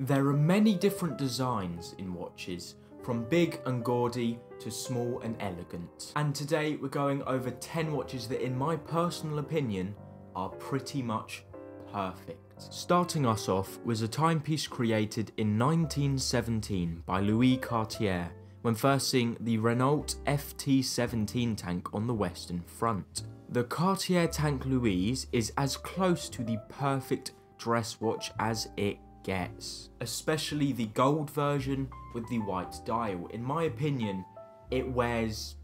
There are many different designs in watches, from big and gaudy to small and elegant. And today we're going over 10 watches that in my personal opinion are pretty much perfect. Starting us off was a timepiece created in 1917 by Louis Cartier when first seeing the Renault FT17 tank on the Western Front. The Cartier Tank Louise is as close to the perfect dress watch as it gets, especially the gold version with the white dial. In my opinion, it wears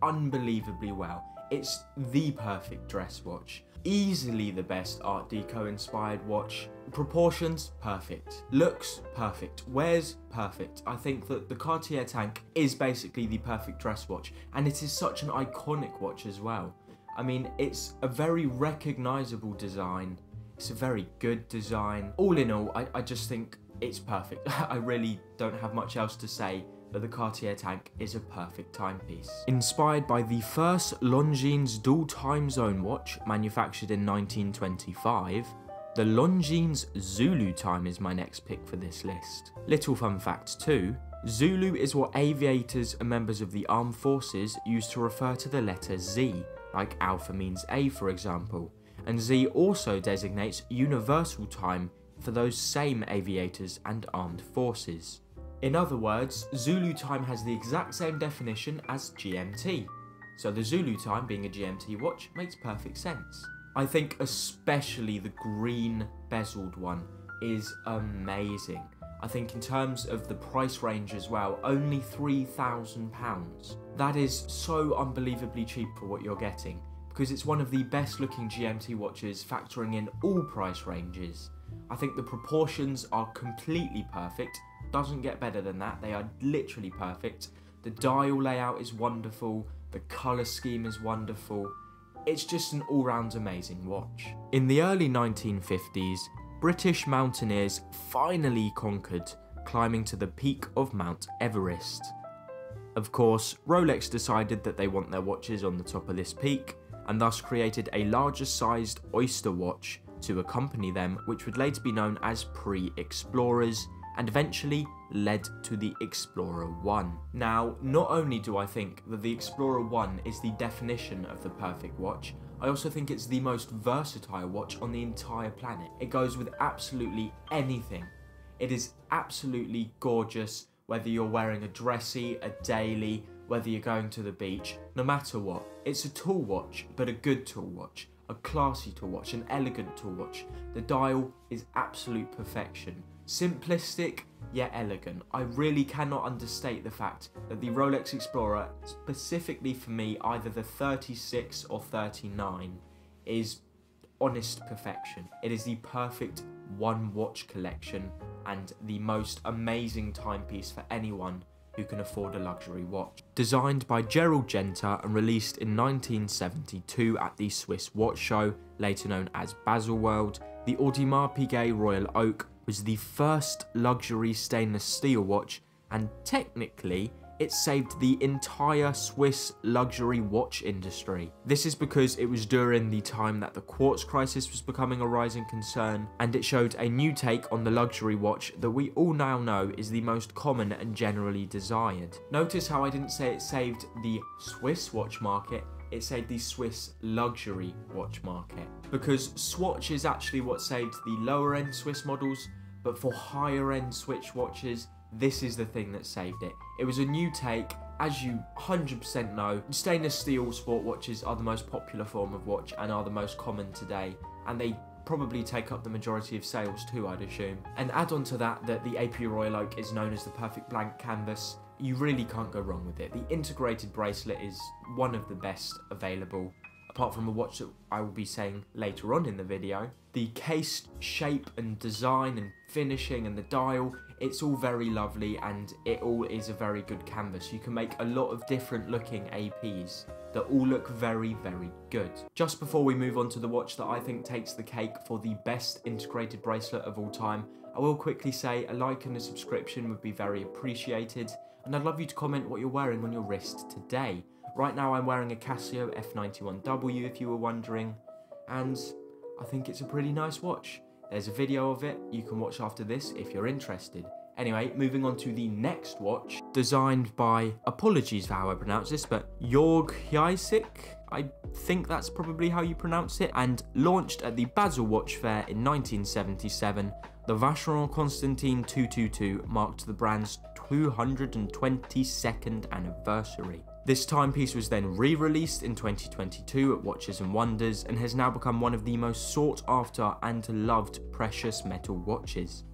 unbelievably well. It's the perfect dress watch. Easily the best Art Deco inspired watch. Proportions, perfect. Looks, perfect. Wears, perfect. I think that the Cartier Tank is basically the perfect dress watch, and it is such an iconic watch as well. I mean, it's a very recognisable design. It's a very good design. All in all, I just think it's perfect. I really don't have much else to say, but the Cartier Tank is a perfect timepiece. Inspired by the first Longines dual time zone watch manufactured in 1925, the Longines Zulu time is my next pick for this list. Little fun fact too, Zulu is what aviators and members of the armed forces use to refer to the letter Z, like Alpha means A for example, and Z also designates universal time for those same aviators and armed forces. In other words, Zulu time has the exact same definition as GMT, so the Zulu time being a GMT watch makes perfect sense. I think especially the green bezeled one is amazing. I think in terms of the price range as well, only £3,000. That is so unbelievably cheap for what you're getting, because it's one of the best looking GMT watches factoring in all price ranges. I think the proportions are completely perfect. Doesn't get better than that, they are literally perfect. The dial layout is wonderful, the colour scheme is wonderful. It's just an all-round amazing watch. In the early 1950s, British mountaineers finally conquered, climbing to the peak of Mount Everest. Of course, Rolex decided that they want their watches on the top of this peak, and thus created a larger sized Oyster watch to accompany them, which would later be known as Pre-Explorers, and eventually led to the Explorer 1. Now, not only do I think that the Explorer 1 is the definition of the perfect watch, I also think it's the most versatile watch on the entire planet. It goes with absolutely anything. It is absolutely gorgeous, whether you're wearing a dressy, a daily, whether you're going to the beach, no matter what. It's a tool watch, but a good tool watch, a classy tool watch, an elegant tool watch. The dial is absolute perfection. Simplistic, yet elegant. I really cannot understate the fact that the Rolex Explorer, specifically for me, either the 36 or 39, is honest perfection. It is the perfect one watch collection and the most amazing timepiece for anyone who can afford a luxury watch. Designed by Gerald Genta and released in 1972 at the Swiss Watch Show, later known as Baselworld, the Audemars Piguet Royal Oak was the first luxury stainless steel watch, and technically it saved the entire Swiss luxury watch industry. This is because it was during the time that the quartz crisis was becoming a rising concern, and it showed a new take on the luxury watch that we all now know is the most common and generally desired. Notice how I didn't say it saved the Swiss watch market, it saved the Swiss luxury watch market. Because Swatch is actually what saved the lower end Swiss models, but for higher end Swatch watches, this is the thing that saved it. It was a new take. As you 100% know, stainless steel sport watches are the most popular form of watch and are the most common today, and they probably take up the majority of sales too, I'd assume. And add on to that the AP Royal Oak is known as the perfect blank canvas. You really can't go wrong with it. The integrated bracelet is one of the best available, apart from a watch that I will be saying later on in the video. The case shape and design and finishing and the dial, it's all very lovely, and it all is a very good canvas. You can make a lot of different looking APs that all look very, very good. Just before we move on to the watch that I think takes the cake for the best integrated bracelet of all time, I will quickly say a like and a subscription would be very appreciated, and I'd love you to comment what you're wearing on your wrist today. Right now I'm wearing a Casio F91W if you were wondering, and I think it's a pretty nice watch. There's a video of it you can watch after this if you're interested. Anyway, moving on to the next watch, designed by, apologies for how I pronounce this, but YoureTerrific, I think that's probably how you pronounce it, and launched at the Basel Watch Fair in 1977, the Vacheron Constantin 222 marked the brand's 222nd anniversary. This timepiece was then re-released in 2022 at Watches and Wonders and has now become one of the most sought after and loved precious metal watches.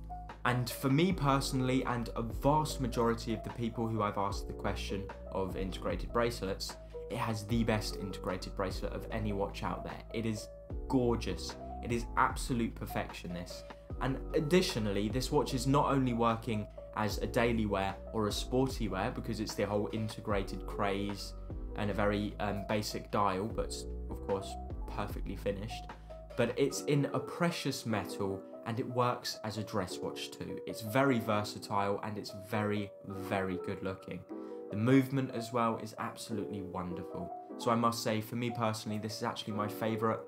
And for me personally, and a vast majority of the people who I've asked the question of integrated bracelets, it has the best integrated bracelet of any watch out there. It is gorgeous. It is absolute perfection, this. And additionally, this watch is not only working as a daily wear or a sporty wear, because it's the whole integrated craze and a very basic dial, but of course perfectly finished, but it's in a precious metal and it works as a dress watch too. It's very versatile and it's very, very good looking. The movement as well is absolutely wonderful. So I must say, for me personally, this is actually my favourite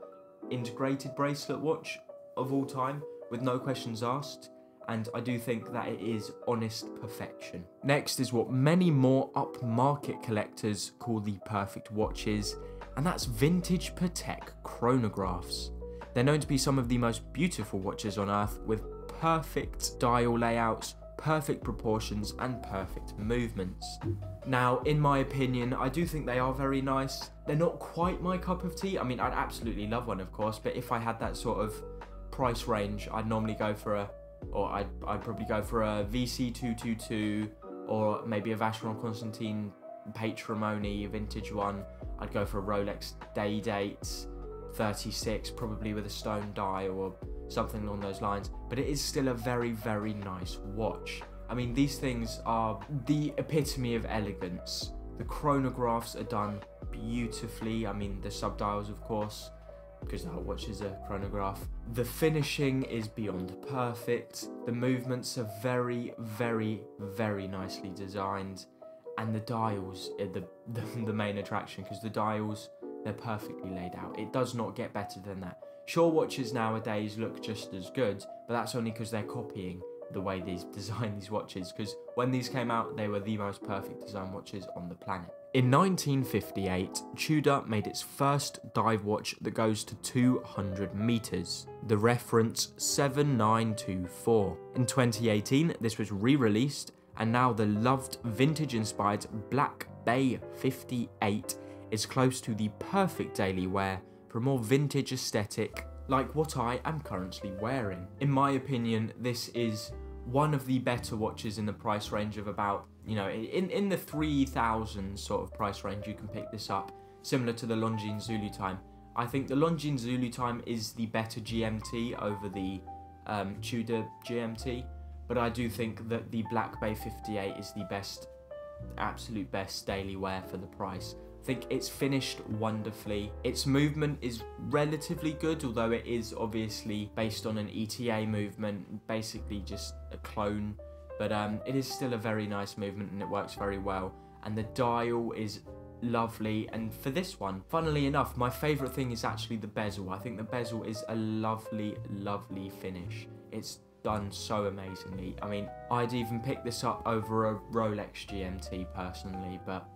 integrated bracelet watch of all time, with no questions asked. And I do think that it is honest perfection. Next is what many more upmarket collectors call the perfect watches, and that's vintage Patek chronographs. They're known to be some of the most beautiful watches on earth, with perfect dial layouts, perfect proportions, and perfect movements. Now, in my opinion, I do think they are very nice. They're not quite my cup of tea. I mean, I'd absolutely love one, of course, but if I had that sort of price range, I'd normally go for I'd probably go for a VC222 or maybe a Vacheron Constantin Patrimony vintage one. I'd go for a Rolex Day Date 36, probably with a stone dial or something along those lines. But it is still a very, very nice watch. I mean, these things are the epitome of elegance. The chronographs are done beautifully. I mean, the subdials, of course, because the whole watch is a chronograph. The finishing is beyond perfect. The movements are very, very, very nicely designed. And the dials are the main attraction, because the dials, they're perfectly laid out. It does not get better than that. Sure, watches nowadays look just as good, but that's only because they're copying the way these design these watches, because when these came out, they were the most perfect design watches on the planet. In 1958, Tudor made its first dive watch that goes to 200 meters, the reference 7924. In 2018, this was re-released, and now the loved vintage-inspired Black Bay 58 is close to the perfect daily wear for a more vintage aesthetic, like what I am currently wearing. In my opinion, this is one of the better watches in the price range of about, you know, in the 3,000 sort of price range. You can pick this up, similar to the Longines Zulu Time. I think the Longines Zulu Time is the better GMT over the Tudor GMT, but I do think that the Black Bay 58 is the best, absolute best daily wear for the price. I think it's finished wonderfully. Its movement is relatively good, although it is obviously based on an ETA movement, basically just a clone, but it is still a very nice movement and it works very well. And the dial is lovely, and for this one, funnily enough, my favourite thing is actually the bezel. I think the bezel is a lovely, lovely finish. It's done so amazingly. I mean, I'd even pick this up over a Rolex GMT personally, but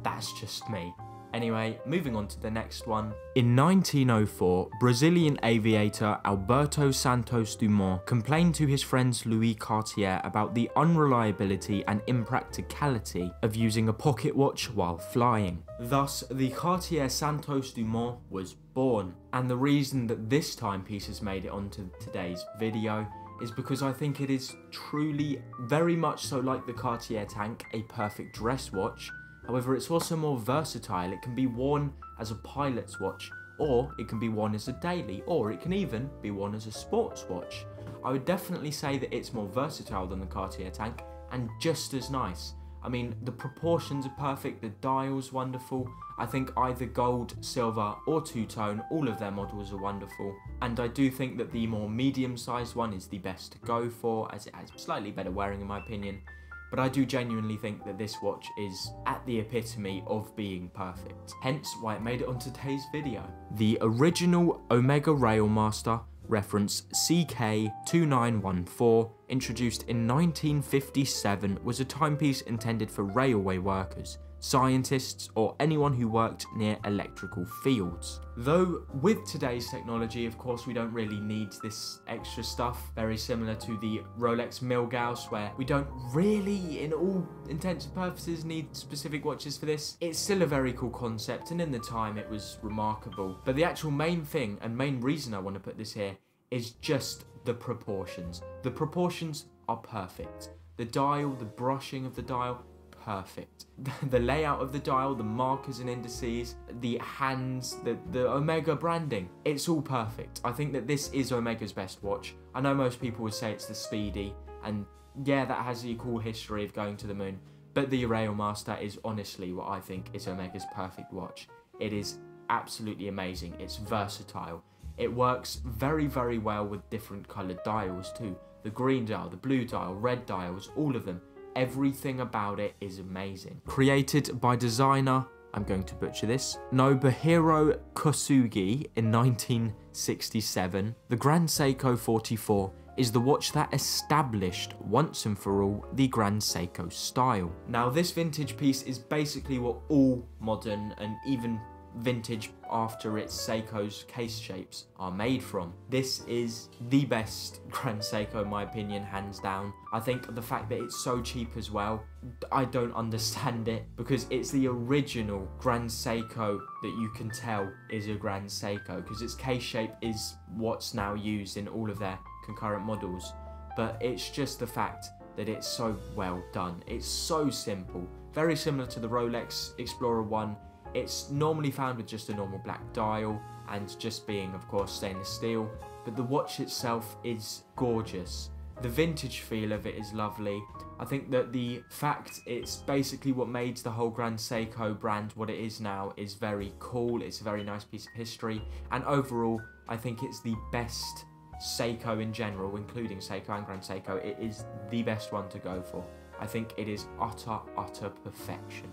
that's just me. Anyway, moving on to the next one. In 1904, Brazilian aviator Alberto Santos Dumont complained to his friends Louis Cartier about the unreliability and impracticality of using a pocket watch while flying. Thus, the Cartier Santos Dumont was born. And the reason that this timepiece has made it onto today's video is because I think it is truly, very much so like the Cartier Tank, a perfect dress watch. However, it's also more versatile. It can be worn as a pilot's watch, or it can be worn as a daily, or it can even be worn as a sports watch. I would definitely say that it's more versatile than the Cartier Tank, and just as nice. I mean, the proportions are perfect, the dial's wonderful. I think either gold, silver, or two-tone, all of their models are wonderful. And I do think that the more medium-sized one is the best to go for, as it has slightly better wearing in my opinion. But I do genuinely think that this watch is at the epitome of being perfect. Hence why it made it on today's video. The original Omega Railmaster reference CK2914, introduced in 1957, was a timepiece intended for railway workers, scientists, or anyone who worked near electrical fields. Though with today's technology, of course, we don't really need this extra stuff, very similar to the Rolex Milgauss, where we don't really, in all intents and purposes, need specific watches for this. It's still a very cool concept, and in the time it was remarkable. But the actual main thing and main reason I want to put this here is just the proportions. The proportions are perfect. The dial, the brushing of the dial, perfect. The layout of the dial, the markers and indices, the hands, the Omega branding, it's all perfect. I think that this is Omega's best watch. I know most people would say it's the Speedy, and yeah, that has a cool history of going to the moon, but the Railmaster is honestly what I think is Omega's perfect watch. It is absolutely amazing. It's versatile. It works very, very well with different coloured dials too. The green dial, the blue dial, red dials, all of them. Everything about it is amazing. Created by designer, I'm going to butcher this, Nobuhiro Kosugi in 1967, the Grand Seiko 44 is the watch that established once and for all the Grand Seiko style. Now, this vintage piece is basically what all modern and even vintage after its Seiko's case shapes are made from. This is the best Grand Seiko in my opinion, hands down. I think the fact that it's so cheap as well, I don't understand it, because it's the original Grand Seiko that you can tell is a Grand Seiko, because its case shape is what's now used in all of their concurrent models. But it's just the fact that it's so well done. It's so simple, very similar to the Rolex Explorer 1. It's normally found with just a normal black dial and just being, of course, stainless steel, but the watch itself is gorgeous. The vintage feel of it is lovely. I think that the fact it's basically what made the whole Grand Seiko brand what it is now is very cool. It's a very nice piece of history, and overall I think it's the best Seiko in general, including Seiko and Grand Seiko. It is the best one to go for. I think it is utter perfection.